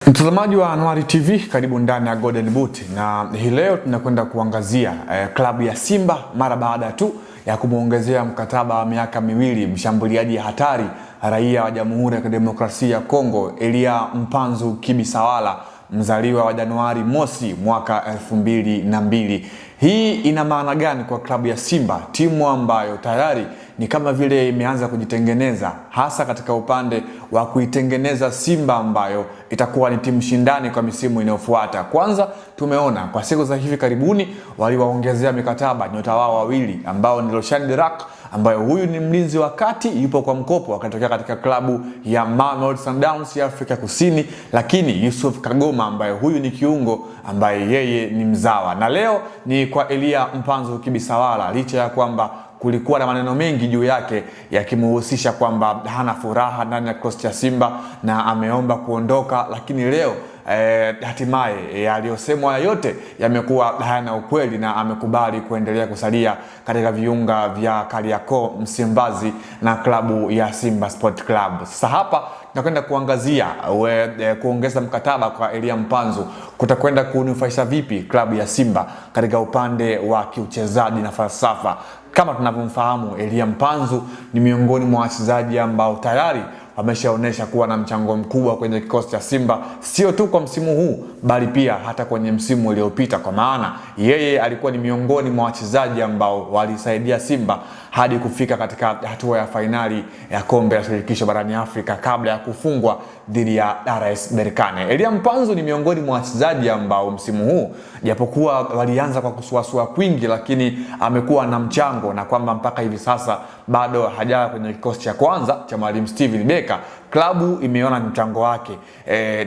Mtazamaji wa Anuari TV, karibu ndani ya Golden Boot, na hii leo tunakwenda kuangazia klabu ya Simba mara baada tu ya kumuongezea mkataba wa miaka miwili mshambuliaji hatari raia wa Jamhuri ya Kidemokrasia ya Kongo Elia Mpanzu Kibisawala, mzaliwa wa Januari mosi mwaka 2002. Hii ina maana gani kwa klabu ya Simba, timu ambayo tayari ni kama vile imeanza kujitengeneza, hasa katika upande wa kuitengeneza Simba ambayo itakuwa ni timu shindani kwa misimu inayofuata? Kwanza tumeona kwa siku za hivi karibuni waliwaongezea mikataba nyota wao wawili ambao ni Roshan Dirak, ambayo huyu ni mlinzi wa kati, yupo kwa mkopo akatokea katika klabu ya Mamelodi Sundowns ya Afrika Kusini, lakini Yusuf Kagoma ambaye huyu ni kiungo ambaye yeye ni mzawa. Na leo ni kwa Elia Mpanzu Kibisawala, licha ya kwamba kulikuwa na maneno mengi juu yake yakimuhusisha kwamba hana furaha ndani ya kikosi cha Simba na ameomba kuondoka, lakini leo hatimaye yaliyosemwa yote yamekuwa hayana ukweli na amekubali kuendelea kusalia katika viunga vya Kariakoo Msimbazi na klabu ya Simba Sport Club. Sasa hapa tunakwenda kuangazia kuongeza mkataba kwa Elia Mpanzu kutakwenda kunufaisha vipi klabu ya Simba katika upande wa kiuchezaji na falsafa. Kama tunavyomfahamu, Elia Mpanzu ni miongoni mwa wachezaji ambao tayari wameshaonesha kuwa na mchango mkubwa kwenye kikosi cha Simba, sio tu kwa msimu huu bali pia hata kwenye msimu uliopita, kwa maana yeye alikuwa ni miongoni mwa wachezaji ambao walisaidia Simba hadi kufika katika hatua ya fainali ya kombe la shirikisho barani Afrika kabla ya kufungwa dhidi ya RS Berkane. Elia Mpanzu ni miongoni mwa wachezaji ambao msimu huu japokuwa walianza kwa kusuasua kwingi, lakini amekuwa na mchango, na kwamba mpaka hivi sasa bado hajawa kwenye kikosi cha kwanza cha Mwalimu Steven Becker. Klabu imeona mchango wake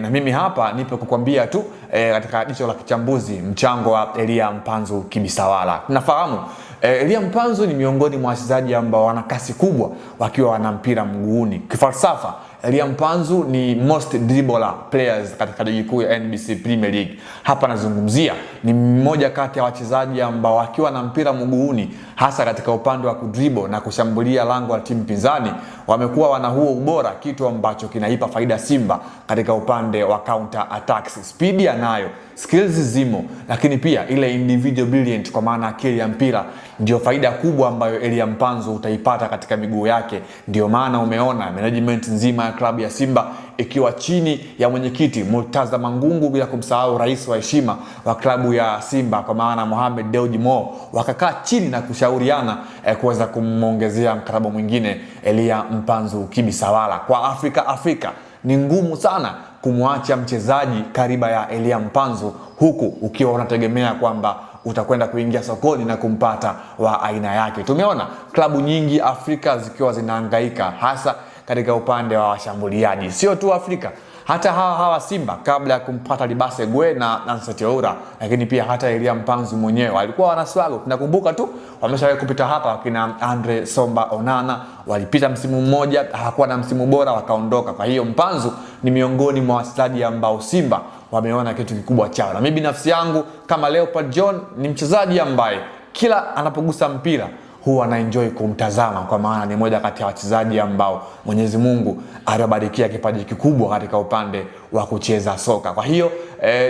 na mimi hapa nipo kukwambia tu katika jicho la kichambuzi mchango wa Elia Mpanzu Kibisawala. Tunafahamu Elia Mpanzu ni miongoni mwa wachezaji ambao wana kasi kubwa wakiwa wana mpira mguuni. Kifalsafa, Elia Mpanzu ni most dribbler players katika ligi kuu ya NBC Premier League. Hapa nazungumzia ni mmoja kati ya wachezaji ambao wakiwa na mpira mguuni, hasa katika upande wa kudribble na kushambulia lango la timu pinzani, wamekuwa wana huo ubora, kitu ambacho kinaipa faida Simba katika upande wa counter attacks. Speed anayo, skills zimo, lakini pia ile individual brilliant, kwa maana akili ya mpira, ndio faida kubwa ambayo Elia Mpanzu utaipata katika miguu yake. Ndio maana umeona management nzima ya klabu ya Simba ikiwa chini ya mwenyekiti Murtaza Mangungu, bila kumsahau rais wa heshima wa klabu ya Simba kwa maana Mohamed Dewji Mo, wakakaa chini na kushauriana kuweza kumongezea mkataba mwingine Elia Mpanzu Kibisawala. Kwa Afrika ni ngumu sana kumwacha mchezaji kariba ya Elia Mpanzu, huku ukiwa unategemea kwamba utakwenda kuingia sokoni na kumpata wa aina yake. Tumeona klabu nyingi Afrika zikiwa zinahangaika hasa katika upande wa washambuliaji. Sio tu Afrika, hata hawa Simba kabla ya kumpata Libase Gwe na Anseti Oura, lakini pia hata Elia Mpanzu mwenyewe alikuwa wanaswago. Tunakumbuka tu wameshawahi kupita hapa kina Andre Somba Onana, walipita msimu mmoja, hakuwa na msimu bora, wakaondoka. Kwa hiyo Mpanzu ni miongoni mwa wachezaji ambao Simba wameona kitu kikubwa chao. Na mimi binafsi yangu kama Leopard John ni mchezaji ambaye kila anapogusa mpira huwa na enjoy kumtazama, kwa maana ni moja kati ya wachezaji ambao Mwenyezi Mungu alibarikia kipaji kikubwa katika upande wa kucheza soka. Kwa hiyo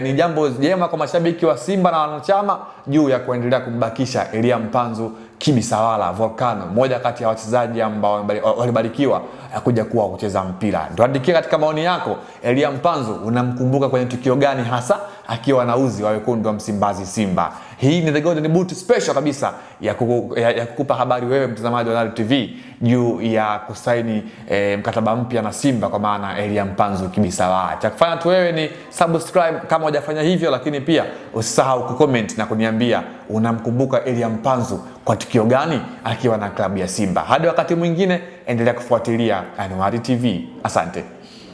ni jambo jema kwa mashabiki wa Simba na wanachama juu ya kuendelea kumbakisha Elia Mpanzu Kibisawala Volcano, moja kati ya wachezaji ambao walibarikiwa kuja kuwa kucheza mpira. Tuandikie katika maoni yako, Elia Mpanzu unamkumbuka kwenye tukio gani hasa akiwa na uzi wa wekundu wa Msimbazi Simba? Hii ni The Golden Boot special kabisa ya kukupa habari wewe mtazamaji wa Anuari TV juu ya kusaini mkataba mpya na Simba kwa maana Elia Mpanzu Kibisawala. Cha kufanya tu wewe ni subscribe kama hujafanya hivyo, lakini pia usisahau kucomment na kuniambia unamkumbuka Elia Mpanzu kwa tukio gani akiwa na klabu ya Simba. Hadi wakati mwingine, endelea kufuatilia Anuari TV. Asante.